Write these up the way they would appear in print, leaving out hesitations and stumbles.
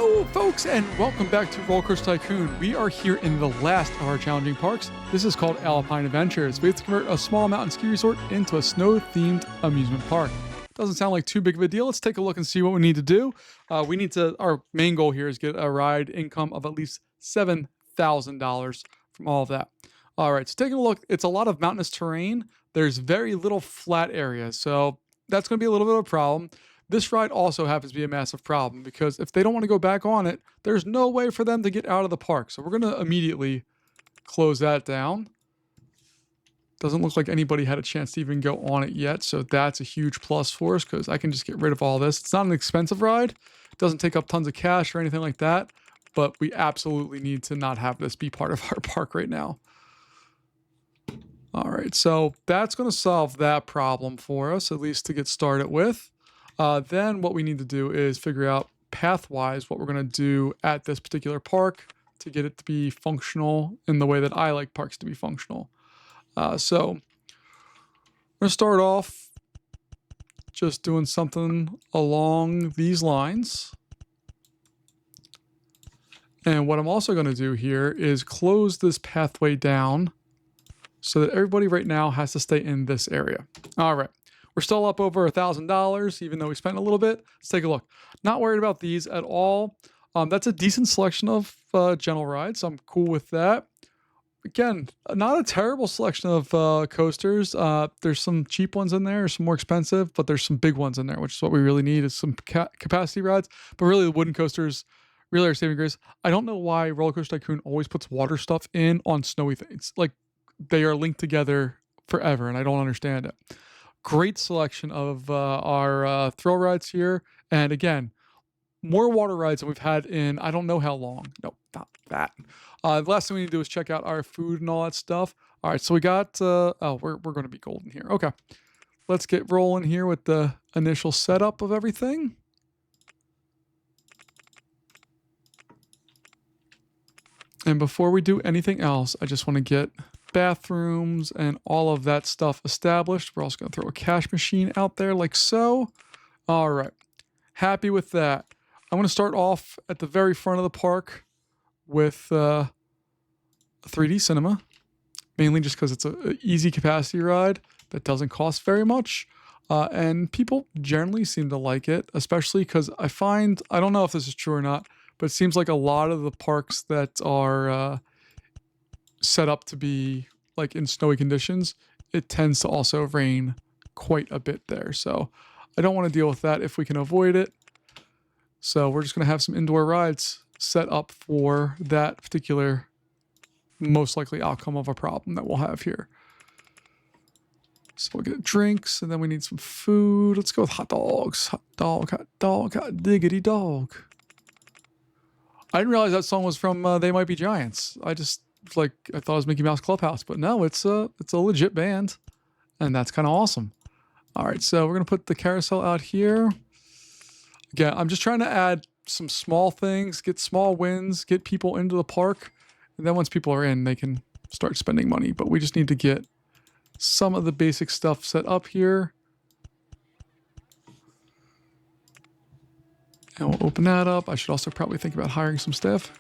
Hello, folks, and welcome back to Roller Coaster Tycoon. We are here in the last of our challenging parks. This is called Alpine Adventures. We have to convert a small mountain ski resort into a snow-themed amusement park. Doesn't sound like too big of a deal. Let's take a look and see what we need to do. Our main goal here is get a ride income of at least $7,000 from all of that. All right, so taking a look, it's a lot of mountainous terrain. There's very little flat areas, so that's going to be a little bit of a problem. This ride also happens to be a massive problem because if they don't want to go back on it, there's no way for them to get out of the park. So we're going to immediately close that down. Doesn't look like anybody had a chance to even go on it yet. So that's a huge plus for us because I can just get rid of all this. It's not an expensive ride. It doesn't take up tons of cash or anything like that. But we absolutely need to not have this be part of our park right now. All right, so that's going to solve that problem for us, at least to get started with. Then what we need to do is figure out path-wise what we're going to do at this particular park to get it to be functional in the way that I like parks to be functional. So I'm going to start off just doing something along these lines. And what I'm also going to do here is close this pathway down so that everybody right now has to stay in this area. All right. We're still up over $1,000, even though we spent a little bit. Let's take a look. Not worried about these at all. That's a decent selection of general rides. So I'm cool with that. Again, not a terrible selection of coasters. There's some cheap ones in there, some more expensive, but there's some big ones in there, which is what we really need is some capacity rides. But really, the wooden coasters really are saving grace. I don't know why Roller Coaster Tycoon always puts water stuff in on snowy things. Like, they are linked together forever, and I don't understand it. Great selection of our thrill rides here. And again, more water rides than we've had in I don't know how long. No, not that. The last thing we need to do is check out our food and all that stuff. All right, so we got, we're going to be golden here. Okay, let's get rolling here with the initial setup of everything. And before we do anything else, I just want to get bathrooms and all of that stuff established. We're also going to throw a cash machine out there like so. All right. Happy with that. I'm going to start off at the very front of the park with a 3D cinema, mainly just because it's an easy capacity ride that doesn't cost very much. And people generally seem to like it, especially because I don't know if this is true or not, but it seems like a lot of the parks that are set up to be like in snowy conditions, it tends to also rain quite a bit there. So I don't want to deal with that if we can avoid it. So we're just going to have some indoor rides set up for that particular most likely outcome of a problem that we'll have here. So we'll get drinks and then we need some food. Let's go with hot dogs. Hot diggity dog. I didn't realize that song was from They Might Be Giants. I thought it was Mickey Mouse Clubhouse, but no, it's a legit band, and that's kind of awesome. All right, so we're gonna put the carousel out here. Again, I'm just trying to add some small things, get small wins, get people into the park, and then once people are in, they can start spending money. But we just need to get some of the basic stuff set up here. And we'll open that up. I should also probably think about hiring some staff.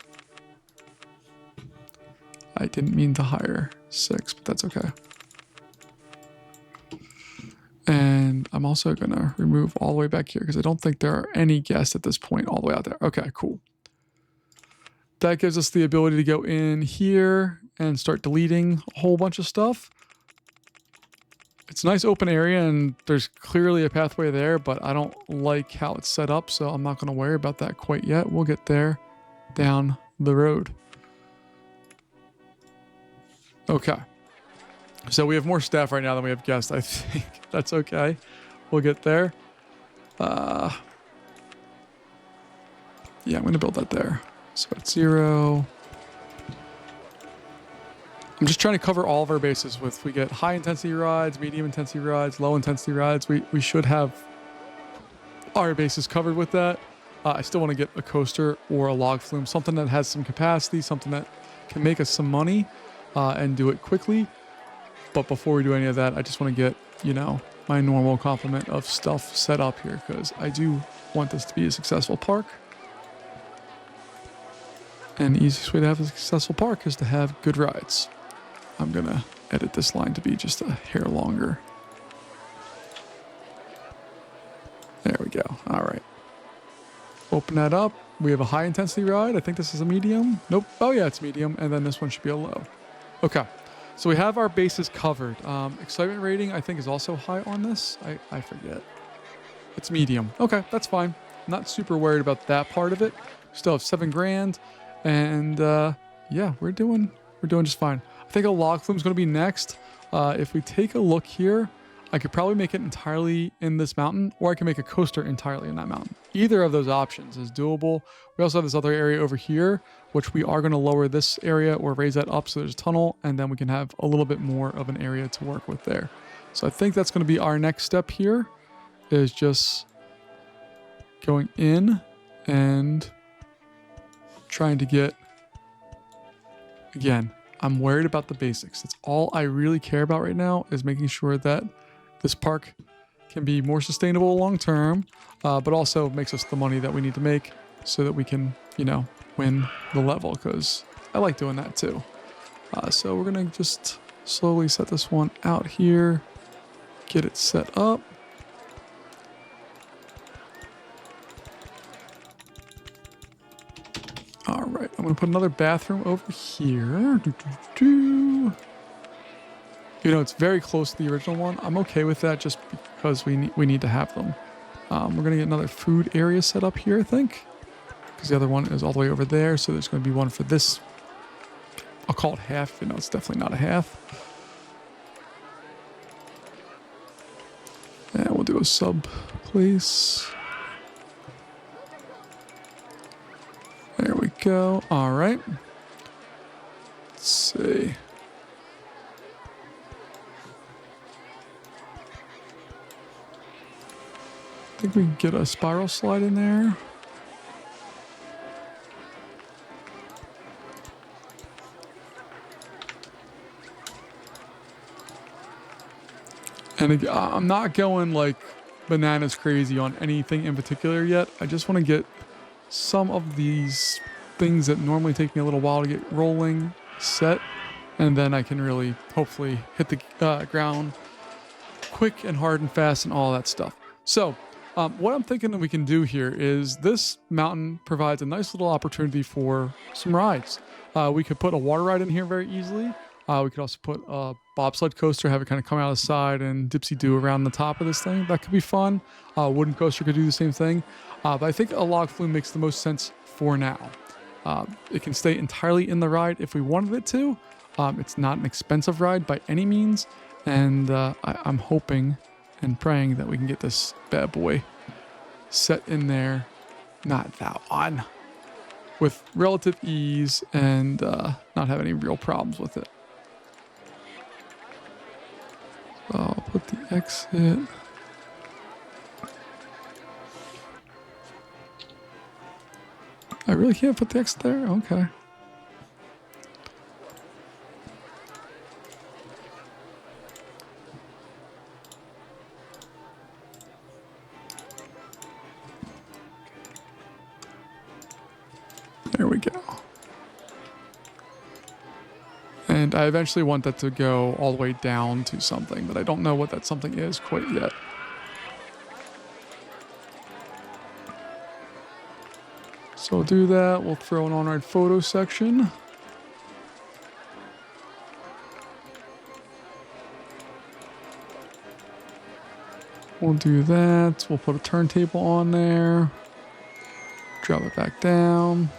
I didn't mean to hire 6, but that's okay. And I'm also going to remove all the way back here because I don't think there are any guests at this point all the way out there. Okay, cool. That gives us the ability to go in here and start deleting a whole bunch of stuff. It's a nice open area and there's clearly a pathway there, but I don't like how it's set up, so I'm not going to worry about that quite yet. We'll get there down the road. Okay. So we have more staff right now than we have guests. I think that's okay. We'll get there. Yeah, I'm going to build that there. So it's 0. I'm just trying to cover all of our bases we get high intensity rides, medium intensity rides, low intensity rides. We should have our bases covered with that. I still want to get a coaster or a log flume, something that has some capacity, something that can make us some money and do it quickly. But before we do any of that, I just want to get, my normal complement of stuff set up here because I do want this to be a successful park. And the easiest way to have a successful park is to have good rides. I'm going to edit this line to be just a hair longer. There we go. All right. Open that up. We have a high intensity ride. I think this is a medium. Nope. Oh yeah, it's medium. And then this one should be a low. Okay. So we have our bases covered. Excitement rating, I think, is also high on this. I forget. It's medium. Okay, that's fine. Not super worried about that part of it. Still have $7 grand. And yeah, we're doing just fine. I think a log flume is going to be next. If we take a look here, I could probably make it entirely in this mountain, or I can make a coaster entirely in that mountain. Either of those options is doable. We also have this other area over here, which we are going to lower this area or raise that up so there's a tunnel, and then we can have a little bit more of an area to work with there. So I think that's going to be our next step here, is just going in and trying to get, again, I'm worried about the basics. That's all I really care about right now, is making sure that this park can be more sustainable long term, but also makes us the money that we need to make so that we can, you know, win the level, because I like doing that too. So we're going to just slowly set this one out here, get it set up. All right, I'm going to put another bathroom over here. You know, it's very close to the original one. I'm okay with that just because we need to have them. We're going to get another food area set up here, I think, because the other one is all the way over there. So there's going to be one for this. I'll call it half. You know, it's definitely not a half. And we'll do a sub place. There we go. All right. Let's see. I think we can get a spiral slide in there. And again, I'm not going like bananas crazy on anything in particular yet. I just want to get some of these things that normally take me a little while to get rolling set, and then I can really hopefully hit the ground quick and hard and fast and all that stuff. So what I'm thinking that we can do here is, this mountain provides a nice little opportunity for some rides. We could put a water ride in here very easily. We could also put a bobsled coaster, have it kind of come out of the side and dipsy-do around the top of this thing. That could be fun. Wooden coaster could do the same thing. But I think a log flume makes the most sense for now. It can stay entirely in the ride if we wanted it to. It's not an expensive ride by any means. And I'm hoping and praying that we can get this bad boy set in there. Not that one. With relative ease and not have any real problems with it. So I'll put the exit. I really can't put the exit there? Okay. There we go. And I eventually want that to go all the way down to something, but I don't know what that something is quite yet. So we'll do that. We'll throw an on-ride photo section. We'll do that. We'll put a turntable on there. Drop it back down.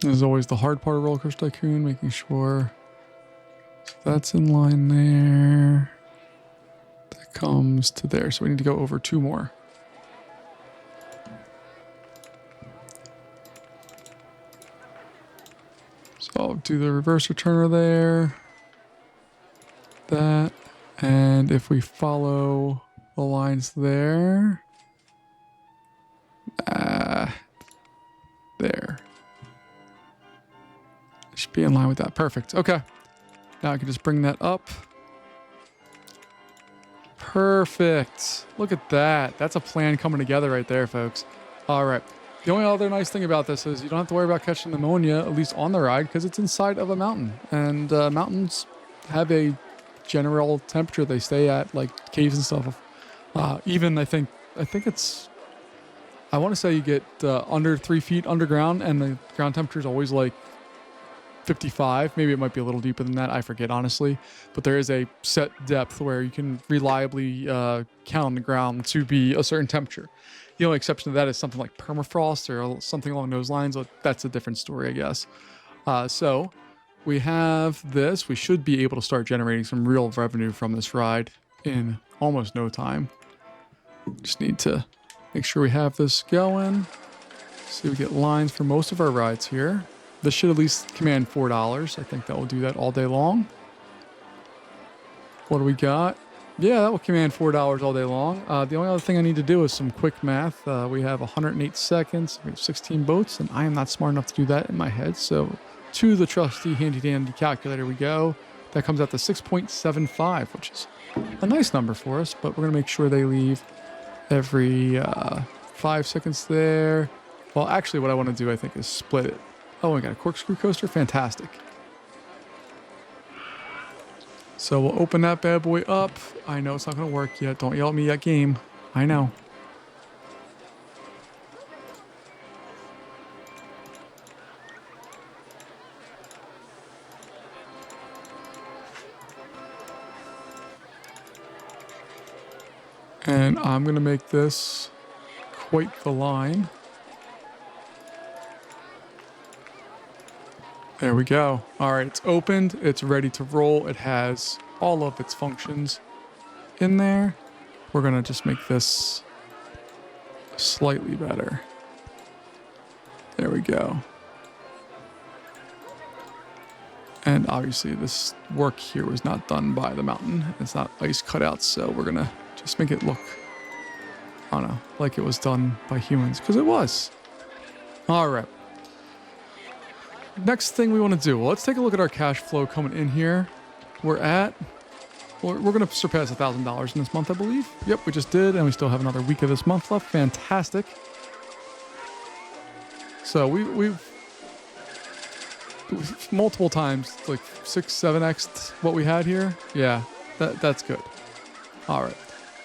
As always, the hard part of Roller Coaster Tycoon, making sure that's in line there. That comes to there. So we need to go over 2 more. So I'll do the reverse returner there. That. And if we follow the lines there. There. Should be in line with that. Perfect. Okay. Now I can just bring that up. Perfect. Look at that. That's a plan coming together right there, folks. All right. The only other nice thing about this is you don't have to worry about catching pneumonia, at least on the ride, because it's inside of a mountain. And mountains have a general temperature they stay at, like caves and stuff. Even I think it's, I want to say you get under 3 feet underground, and the ground temperature is always like 55. Maybe it might be a little deeper than that. I forget, honestly. But there is a set depth where you can reliably count on the ground to be a certain temperature. The only exception to that is something like permafrost or something along those lines. That's a different story, I guess. So we have this. We should be able to start generating some real revenue from this ride in almost no time. Just need to make sure we have this going. See, we get lines for most of our rides here. This should at least command $4. I think that will do that all day long. What do we got? Yeah, that will command $4 all day long. The only other thing I need to do is some quick math. We have 108 seconds. We have 16 boats, and I am not smart enough to do that in my head. So to the trusty handy-dandy calculator we go. That comes out to 6.75, which is a nice number for us, but we're going to make sure they leave every 5 seconds there. Well, actually, what I want to do, I think, is split it. Oh, we got a corkscrew coaster. Fantastic. So we'll open that bad boy up. I know it's not going to work yet. Don't yell at me at game. I know. And I'm going to make this quite the line. There we go. All right, it's opened. It's ready to roll. It has all of its functions in there. We're going to just make this slightly better. There we go. And obviously this work here was not done by the mountain. It's not ice cutouts, so we're going to just make it look, I don't know, like it was done by humans, because it was. All right. Next thing we want to do, well, let's take a look at our cash flow coming in here. We're going to surpass $1,000 in this month, I believe. Yep, we just did, and we still have another week of this month left. Fantastic. So we've multiple times, like 6-7x what we had here. Yeah, that's good. All right,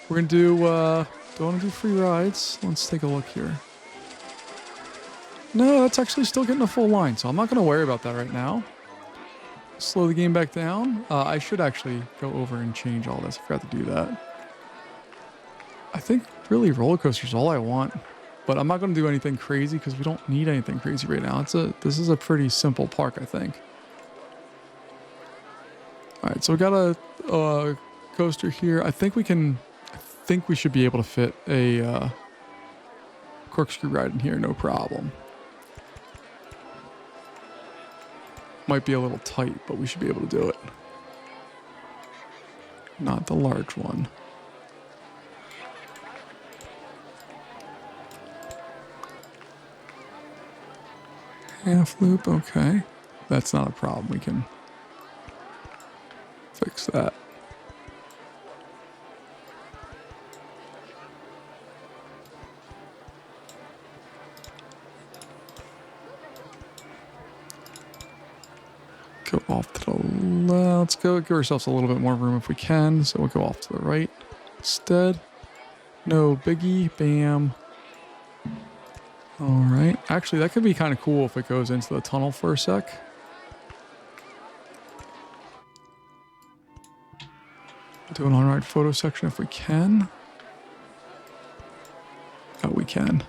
we're gonna do. Do I want to do free rides? Let's take a look here. No, that's actually still getting a full line, so I'm not gonna worry about that right now. Slow the game back down. I should actually go over and change all this. I forgot to do that. I think really roller coasters is all I want. But I'm not going to do anything crazy because we don't need anything crazy right now. This is a pretty simple park, I think. All right, so we got a coaster here. I think we should be able to fit a corkscrew ride in here, no problem. Might be a little tight, but we should be able to do it. Not the large one. Half loop, okay. That's not a problem. We can fix that. Go off to the left. Let's go give ourselves a little bit more room if we can. So we'll go off to the right instead. No biggie. Bam. All right. Actually, that could be kind of cool if it goes into the tunnel for a sec. Do an on-ride photo section if we can. Oh, we can.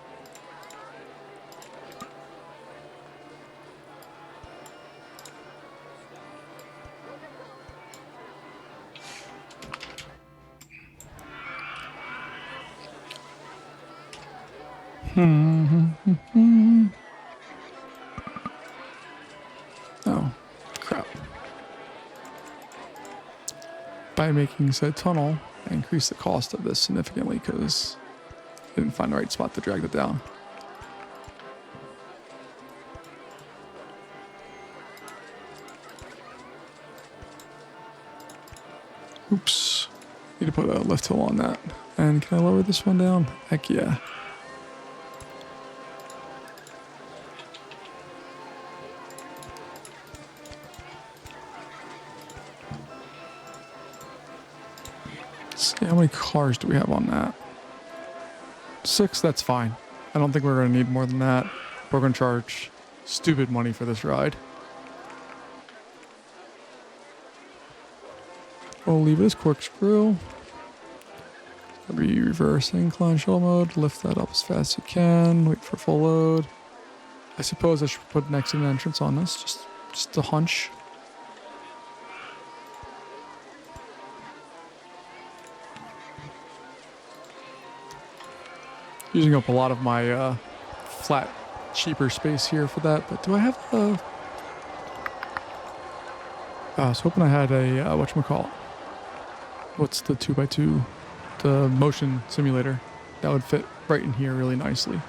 Oh, crap. By making said tunnel, I increased the cost of this significantly because I didn't find the right spot to drag it down. Oops. Need to put a lift hill on that. And can I lower this one down? Heck yeah. Let's see, how many cars do we have on that? 6, that's fine. I don't think we're going to need more than that. We're going to charge stupid money for this ride. We'll leave this corkscrew. I'll be reverse incline shuttle mode. Lift that up as fast as you can. Wait for full load. I suppose I should put an exit entrance on this. Just a hunch. Using up a lot of my flat, cheaper space here for that. But do I have a... I was hoping I had a, whatchamacallit. What's the 2x2? The motion simulator. That would fit right in here really nicely.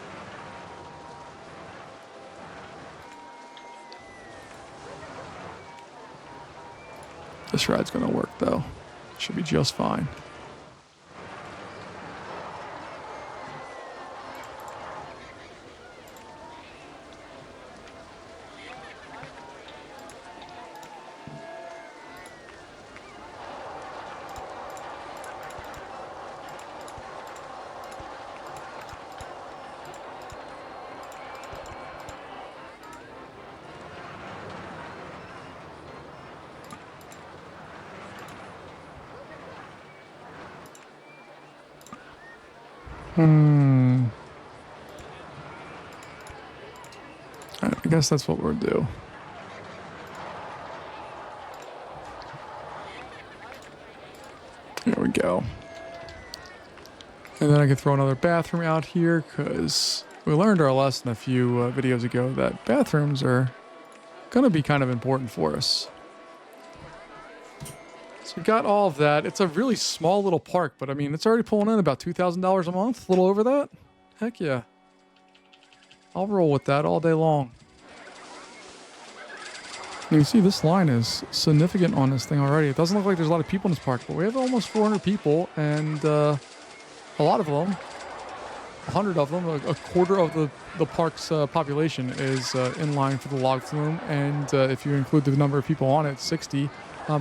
This ride's gonna work though. Should be just fine. Alright, I guess that's what we'll do. There we go. And then I can throw another bathroom out here because we learned our lesson a few videos ago that bathrooms are going to be kind of important for us. So we got all of that. It's a really small little park, but I mean, it's already pulling in about $2,000 a month, a little over that. Heck yeah. I'll roll with that all day long. You can see this line is significant on this thing already. It doesn't look like there's a lot of people in this park, but we have almost 400 people, and a lot of them, 100 of them, a quarter of the park's population is in line for the log flume, and if you include the number of people on it, 60.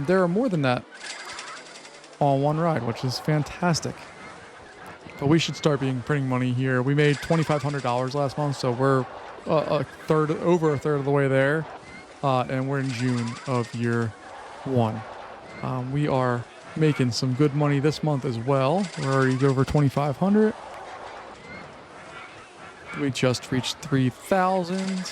There are more than that on one ride, which is fantastic. But we should start printing money here. We made $2,500 last month, so we're over a third of the way there. And we're in June of year 1. We are making some good money this month as well. We're already over 2,500. We just reached 3,000.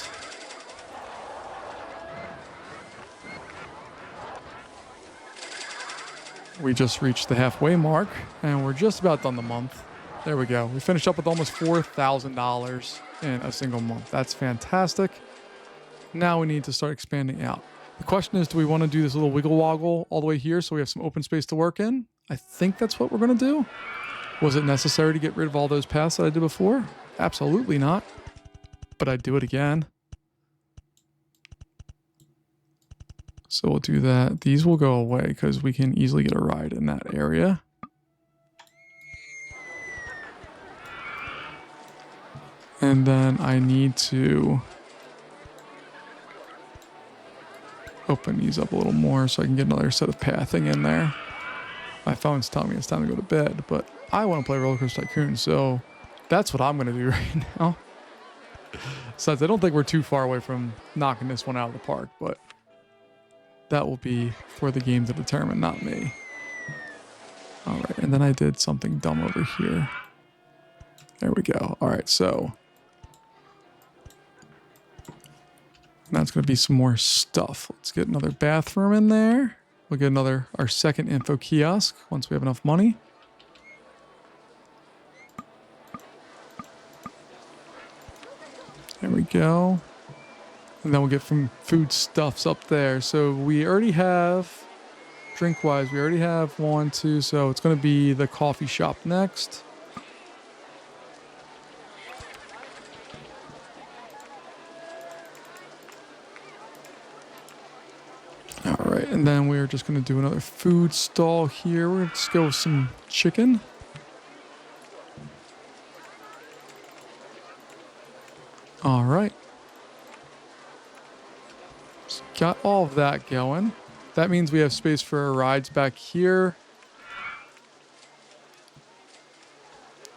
We just reached the halfway mark, and we're just about done the month. There we go. We finished up with almost $4,000 in a single month. That's fantastic. Now we need to start expanding out. The question is, do we want to do this little wiggle woggle all the way here so we have some open space to work in? I think that's what we're going to do. Was it necessary to get rid of all those paths that I did before? Absolutely not. But I'd do it again. So we'll do that. These will go away because we can easily get a ride in that area. And then I need to open these up a little more so I can get another set of pathing in there. My phone's telling me it's time to go to bed, but I want to play Roller Coaster Tycoon, so that's what I'm going to do right now. Besides, I don't think we're too far away from knocking this one out of the park, but that will be for the game to determine, not me. All right, and then I did something dumb over here. There we go. All right, so that's going to be some more stuff. Let's get another bathroom in there. We'll get our second info kiosk once we have enough money. There we go. And then we'll get some food stuffs up there. So we already have, drink-wise, we already have 1, 2. So it's going to be the coffee shop next. And then we're just going to do another food stall here. We're going to just go with some chicken. All right. So got all of that going. That means we have space for our rides back here.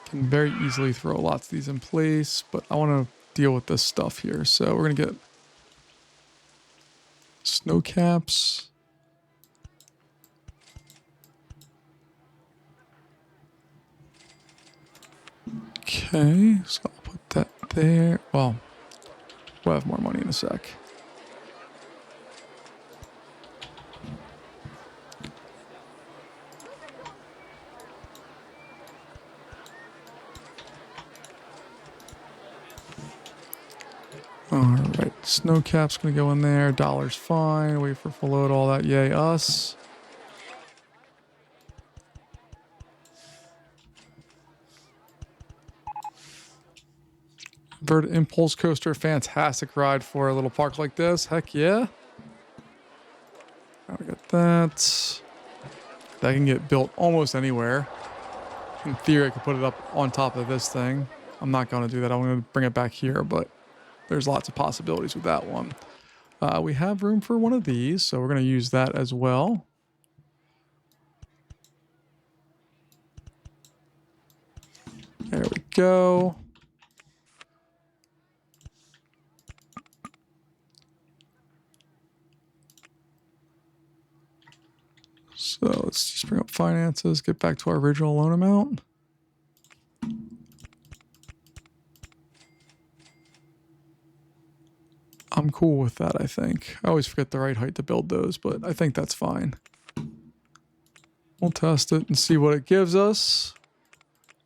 Can very easily throw lots of these in place, but I want to deal with this stuff here. So we're going to get snow caps. Okay, so I'll put that there. Well, we'll have more money in a sec. All right, snow cap's gonna go in there. Dollar's fine. Wait for full load, all that. Yay, us. Inverted impulse coaster, fantastic ride for a little park like this. Heck yeah. Now we got that. That can get built almost anywhere. In theory, I could put it up on top of this thing. I'm not gonna do that. I'm gonna bring it back here, but there's lots of possibilities with that one. We have room for one of these, so we're going to use that as well. There we go. So let's just bring up finances, get back to our original loan amount. I'm cool with that, I think. I always forget the right height to build those, but I think that's fine. We'll test it and see what it gives us.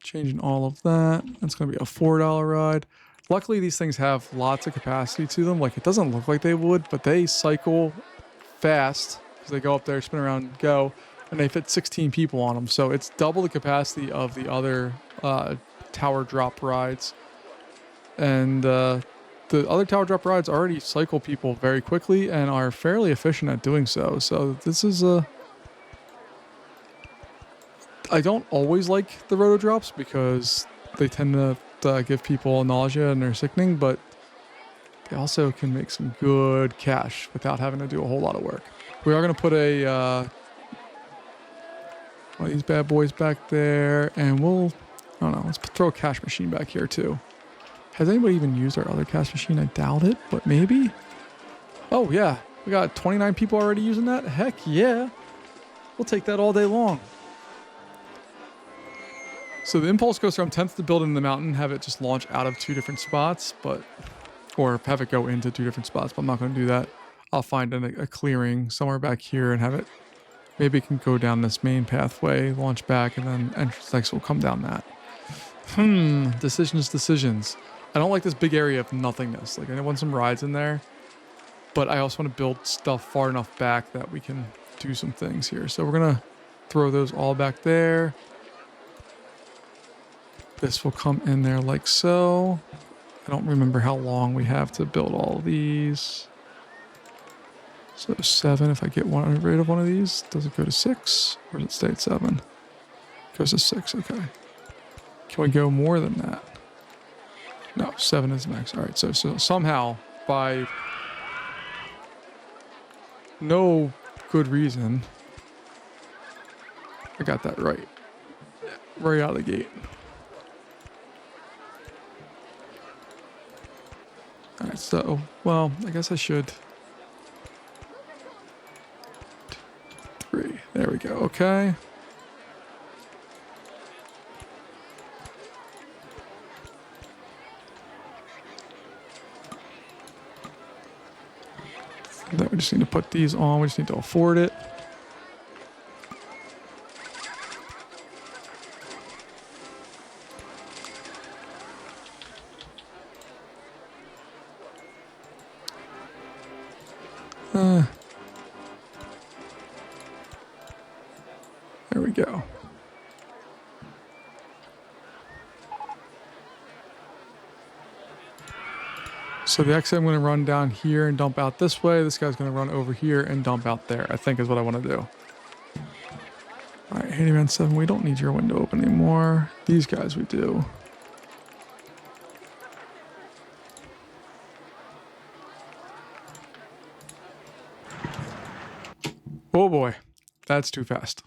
Changing all of that. That's going to be a $4 ride. Luckily, these things have lots of capacity to them. Like, it doesn't look like they would, but they cycle fast because they go up there, spin around, go, and they fit 16 people on them. So it's double the capacity of the other tower drop rides. And the other tower drop rides already cycle people very quickly and are fairly efficient at doing so. So this is a... I don't always like the roto drops because they tend to give people nausea and they're sickening, but they also can make some good cash without having to do a whole lot of work. We are going to put a one of these bad boys back there, and we'll, I don't know, let's throw a cash machine back here too. Has anybody even used our other cash machine? I doubt it, but maybe. Oh yeah, we got 29 people already using that. Heck yeah, we'll take that all day long. So the impulse coaster, I'm tempted to build in the mountain, have it just launch out of 2 different spots, or have it go into 2 different spots, but I'm not going to do that. I'll find a clearing somewhere back here and have it, maybe it can go down this main pathway, launch back, and then entrance exit will come down that. Decisions. I don't like this big area of nothingness. Like, I want some rides in there, but I also want to build stuff far enough back that we can do some things here. So we're going to throw those all back there. This will come in there like so. I don't remember how long we have to build all of these. So 7, if I get rid of one of these, does it go to 6? Or does it stay at 7? It goes to 6, okay. Can we go more than that? No, 7 is the max. All right, so somehow, by no good reason, I got that right. Right out of the gate. All right, so, well, I guess I should. 3, there we go, okay. Then we just need to put these on, we just need to afford it. There we go. So the exit I'm going to run down here and dump out this way. This guy's going to run over here and dump out there, I think is what I want to do. All right, Handyman 7, we don't need your window open anymore. These guys we do. Oh boy, that's too fast.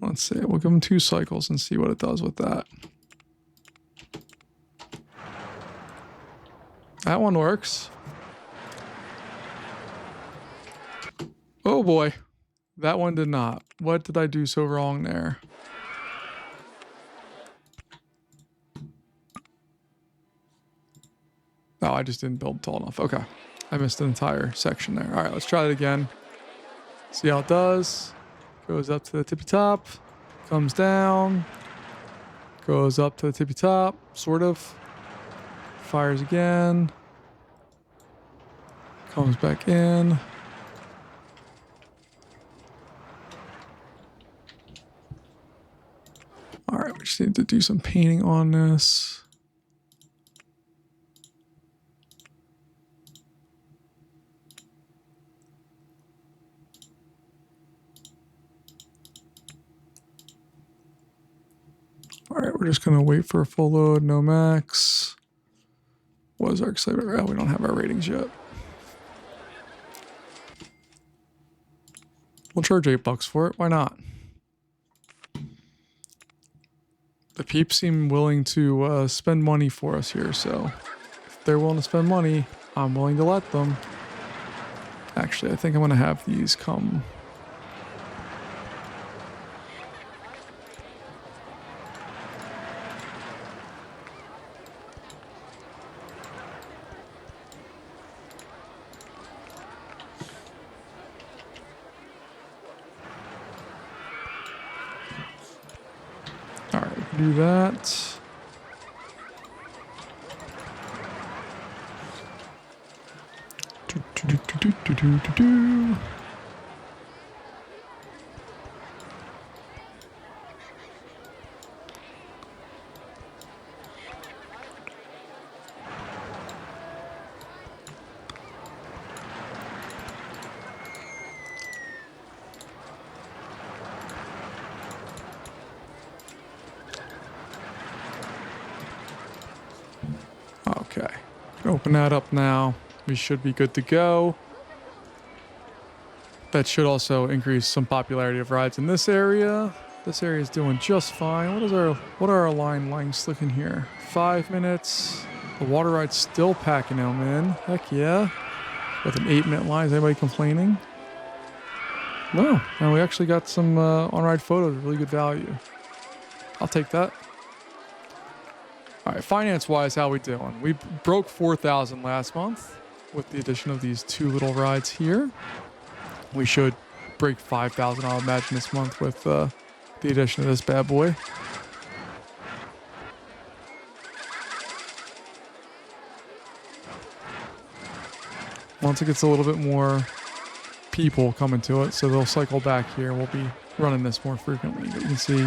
Let's see, we'll give him 2 cycles and see what it does with that. That one works. Oh boy, that one did not. What did I do so wrong there? Oh, I just didn't build tall enough. Okay, I missed an entire section there. All right, let's try it again. See how it does. Goes up to the tippy top, comes down, goes up to the tippy top, sort of. Fires again. Comes back in. All right, we just need to do some painting on this. All right, we're just gonna wait for a full load, no max. What is our excitement? Oh, we don't have our ratings yet. We'll charge $8 for it. Why not? The peeps seem willing to spend money for us here, so if they're willing to spend money, I'm willing to let them. Actually, I think I'm gonna have these come. All right, we can do that. Do. Okay, open that up now. We should be good to go. That should also increase some popularity of rides in this area. This area is doing just fine. What are our line lengths looking here? 5 minutes. The water ride's still packing them in. Heck yeah. With an 8-minute line, is anybody complaining? No. And we actually got some on-ride photos of really good value. I'll take that. All right, finance-wise, how we doing? We broke 4,000 last month with the addition of these 2 little rides here. We should break 5,000, I'll imagine, this month with the addition of this bad boy. Once it gets a little bit more people coming to it, so they'll cycle back here. We'll be running this more frequently. But you can see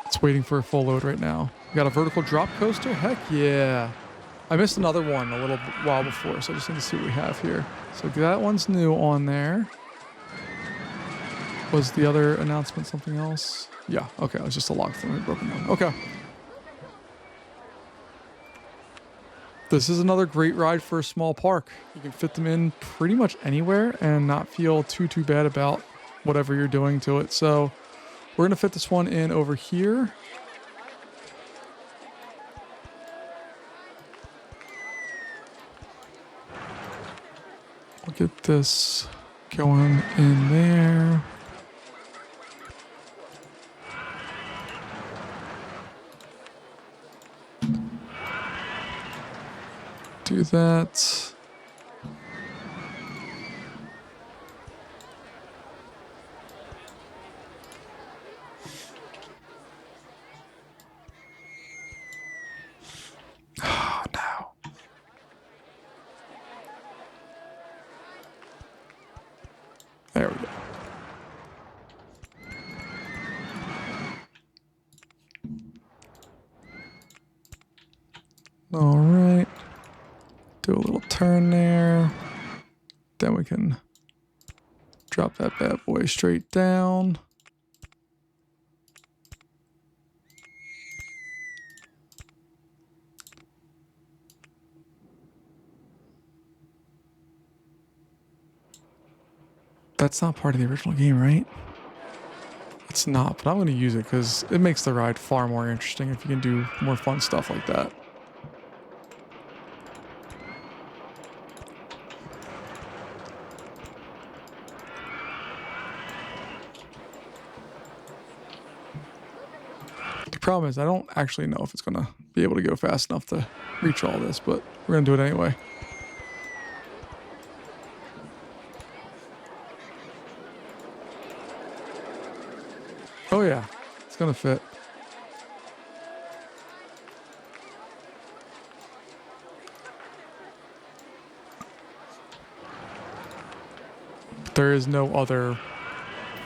it's waiting for a full load right now. We got a vertical drop coaster. Heck yeah. I missed another one a little while before, so I just need to see what we have here. So that one's new on there. Was the other announcement something else? Yeah, okay, it was just a log flume broken down. Okay. This is another great ride for a small park. You can fit them in pretty much anywhere and not feel too bad about whatever you're doing to it. So we're gonna fit this one in over here. We'll get this going in there. Do that. Oh, no. There we go. All right. Do a little turn there. Then we can drop that bad boy straight down. That's not part of the original game, right? It's not, but I'm going to use it because it makes the ride far more interesting if you can do more fun stuff like that. The problem is I don't actually know if it's going to be able to go fast enough to reach all this, but we're going to do it anyway. Oh yeah, it's going to fit. But there is no other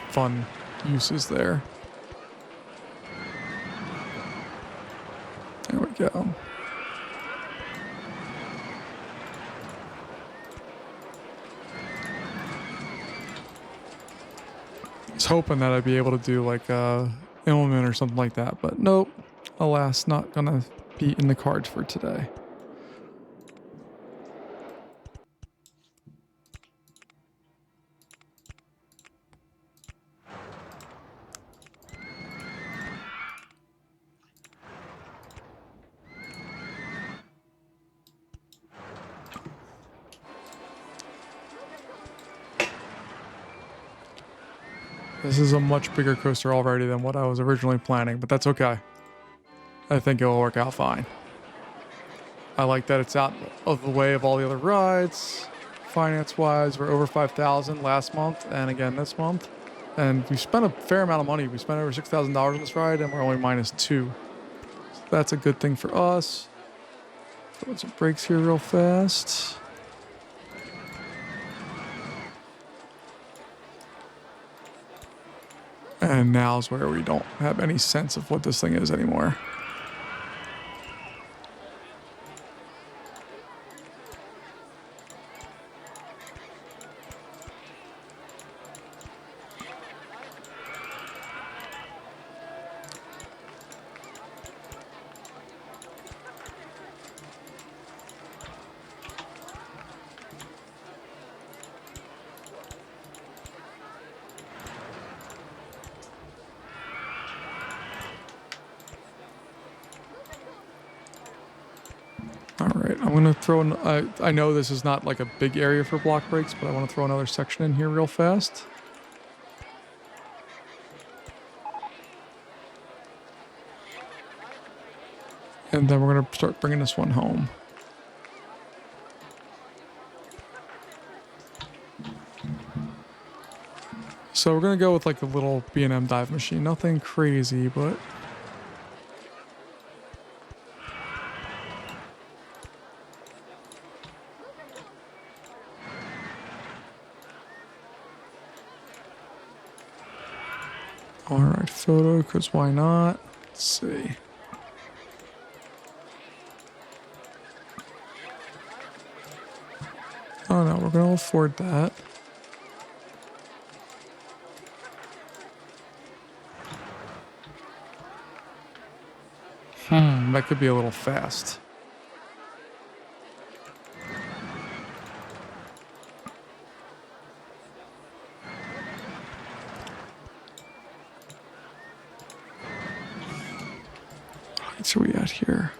fun uses there. There we go. I was hoping that I'd be able to do like a Illman or something like that, but nope. Alas, not gonna be in the cards for today. This is a much bigger coaster already than what I was originally planning, but that's okay. I think it'll work out fine. I like that it's out of the way of all the other rides. Finance-wise, we're over 5,000 last month and again this month. And we spent a fair amount of money. We spent over $6,000 on this ride and we're only -2. So that's a good thing for us. Throw some brakes here real fast. And now's where we don't have any sense of what this thing is anymore. All right, I'm gonna throw in, I know this is not like a big area for block brakes, but I want to throw another section in here real fast. And then we're gonna start bringing this one home. So we're gonna go with like a little B&M dive machine, nothing crazy, but all right, photo, because why not? Let's see. Oh no, we're gonna afford that. That could be a little fast. What's we at here?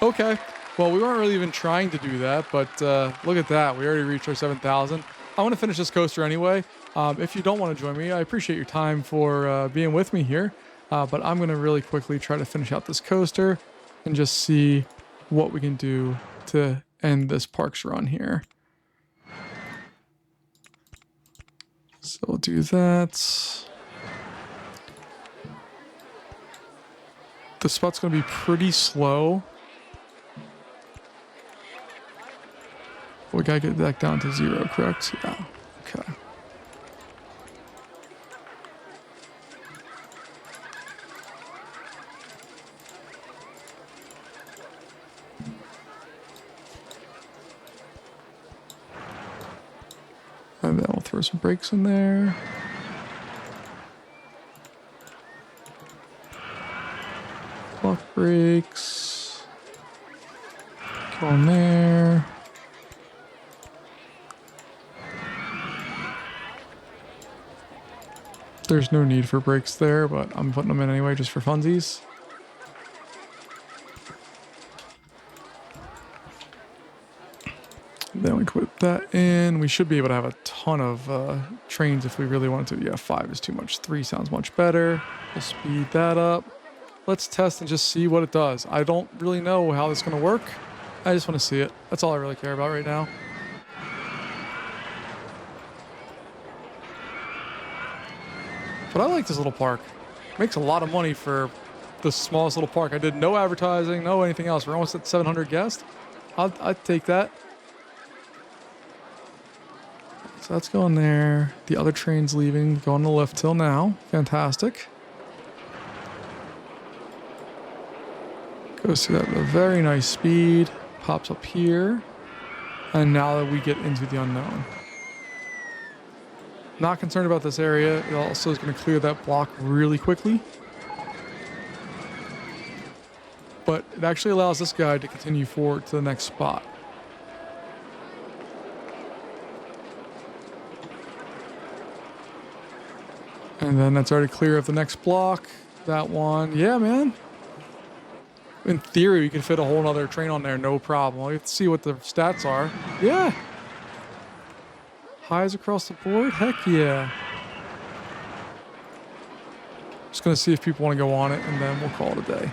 Okay. Well, we weren't really even trying to do that, but look at that. We already reached our 7,000. I want to finish this coaster anyway. If you don't want to join me, I appreciate your time for being with me here. But I'm going to really quickly try to finish out this coaster and just see what we can do to end this parks run here. So we'll do that. The spot's going to be pretty slow. We gotta get back down to 0, correct? Yeah. Okay. throw some brakes in there. Lock brakes. Go in there. There's no need for brakes there, but I'm putting them in anyway just for funsies. Then we put that in. We should be able to have a ton of trains if we really wanted to. Yeah, 5 is too much. 3 sounds much better. We'll speed that up. Let's test and just see what it does. I don't really know how this is going to work. I just want to see it. That's all I really care about right now. But I like this little park. Makes a lot of money for the smallest little park. I did no advertising, no anything else. We're almost at 700 guests. I'd take that. So that's going there. The other train's leaving, going to lift till now. Fantastic. Goes through that at a very nice speed. Pops up here. And now that we get into the unknown. Not concerned about this area. It also is going to clear that block really quickly. But it actually allows this guy to continue forward to the next spot. And then that's already clear of the next block. That one. Yeah, man. In theory, we could fit a whole other train on there, no problem. We have to see what the stats are. Yeah. Highs across the board? Heck yeah. Just going to see if people want to go on it, and then we'll call it a day.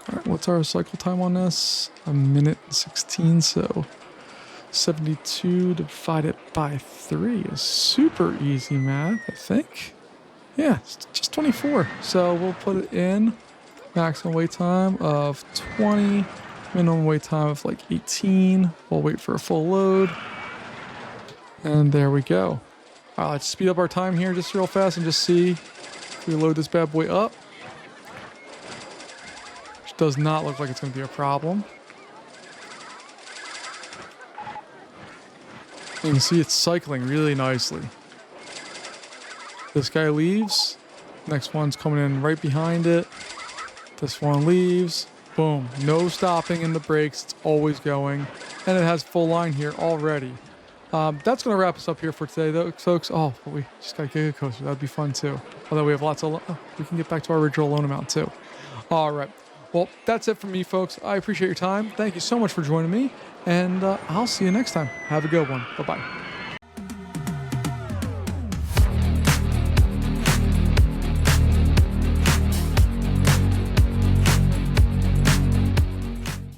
Alright, what's our cycle time on this? 1 minute and 16, so 72 divided by 3 is super easy math, I think. Yeah, it's just 24. So we'll put it in. Maximum wait time of 20. Minimum wait time of like 18. We'll wait for a full load. And there we go. All right, let's speed up our time here just real fast and just see if we load this bad boy up. Which does not look like it's going to be a problem. You can see it's cycling really nicely. This guy leaves. Next one's coming in right behind it. This one leaves. Boom. No stopping in the brakes. It's always going. And it has full line here already. That's going to wrap us up here for today, though, folks. Oh, but we just got Giga Coaster. That'd be fun, too. Although we have lots of... we can get back to our original loan amount, too. All right. Well, that's it from me, folks. I appreciate your time. Thank you so much for joining me. And I'll see you next time. Have a good one. Bye-bye.